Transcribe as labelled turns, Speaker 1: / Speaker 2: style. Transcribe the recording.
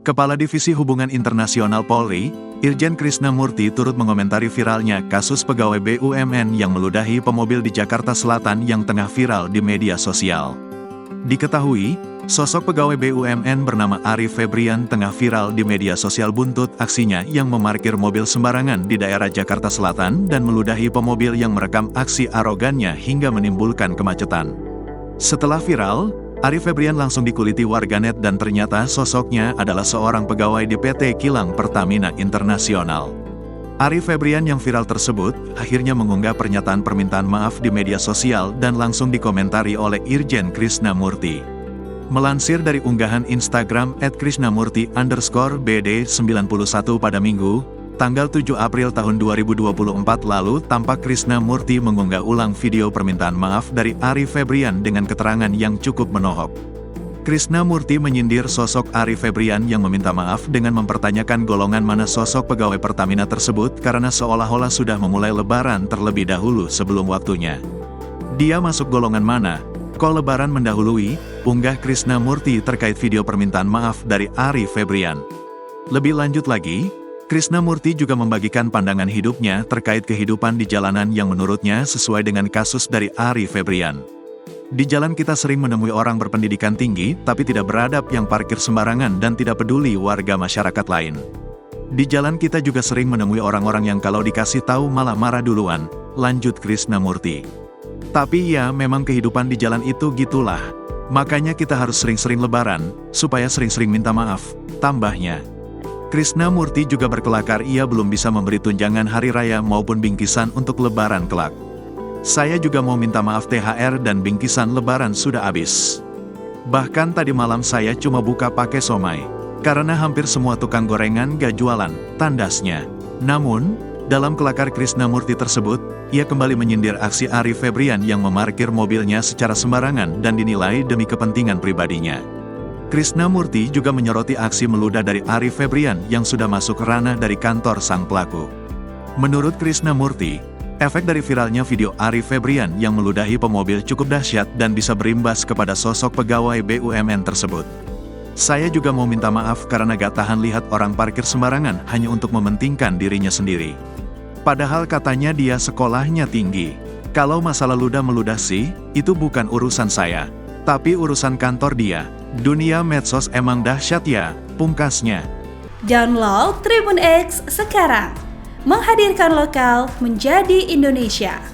Speaker 1: Kepala Divisi Hubungan Internasional Polri, Irjen Krishna Murty turut mengomentari viralnya kasus pegawai BUMN yang meludahi pemobil di Jakarta Selatan yang tengah viral di media sosial. Diketahui, sosok pegawai BUMN bernama Ari Febrian tengah viral di media sosial buntut aksinya yang memarkir mobil sembarangan di daerah Jakarta Selatan dan meludahi pemobil yang merekam aksi arogannya hingga menimbulkan kemacetan. Setelah viral, Ari Febrian langsung dikuliti warganet dan ternyata sosoknya adalah seorang pegawai di PT Kilang Pertamina Internasional. Ari Febrian yang viral tersebut akhirnya mengunggah pernyataan permintaan maaf di media sosial dan langsung dikomentari oleh Irjen Krishna Murty. Melansir dari unggahan Instagram @krishnamurty_bd91 pada Minggu, tanggal 7 April tahun 2024 lalu tampak Krishna Murty mengunggah ulang video permintaan maaf dari Ari Febrian dengan keterangan yang cukup menohok. Krishna Murty menyindir sosok Ari Febrian yang meminta maaf dengan mempertanyakan golongan mana sosok pegawai Pertamina tersebut karena seolah-olah sudah memulai lebaran terlebih dahulu sebelum waktunya. Dia masuk golongan mana? Kok lebaran mendahului? Unggah Krishna Murty terkait video permintaan maaf dari Ari Febrian. Lebih lanjut lagi, Krishna Murty juga membagikan pandangan hidupnya terkait kehidupan di jalanan yang menurutnya sesuai dengan kasus dari Ari Febrian. Di jalan kita sering menemui orang berpendidikan tinggi tapi tidak beradab yang parkir sembarangan dan tidak peduli warga masyarakat lain. Di jalan kita juga sering menemui orang-orang yang kalau dikasih tahu malah marah duluan, lanjut Krishna Murty. Tapi ya memang kehidupan di jalan itu gitulah. Makanya kita harus sering-sering lebaran, supaya sering-sering minta maaf, tambahnya. Krishna Murty juga berkelakar ia belum bisa memberi tunjangan hari raya maupun bingkisan untuk lebaran kelak. Saya juga mau minta maaf THR dan bingkisan lebaran sudah habis. Bahkan tadi malam saya cuma buka pakai somai. Karena hampir semua tukang gorengan gak jualan, tandasnya. Namun, dalam kelakar Krishna Murty tersebut, ia kembali menyindir aksi Ari Febrian yang memarkir mobilnya secara sembarangan dan dinilai demi kepentingan pribadinya. Krishna Murty juga menyoroti aksi meludah dari Ari Febrian yang sudah masuk ranah dari kantor sang pelaku. Menurut Krishna Murty, efek dari viralnya video Ari Febrian yang meludahi pemobil cukup dahsyat dan bisa berimbas kepada sosok pegawai BUMN tersebut. Saya juga mau minta maaf karena gak tahan lihat orang parkir sembarangan hanya untuk mementingkan dirinya sendiri. Padahal katanya dia sekolahnya tinggi. Kalau masalah ludah-meludah sih, itu bukan urusan saya. Tapi urusan kantor dia. Dunia medsos emang dahsyat ya, pungkasnya.
Speaker 2: Download Tribun X sekarang. Menghadirkan lokal menjadi Indonesia.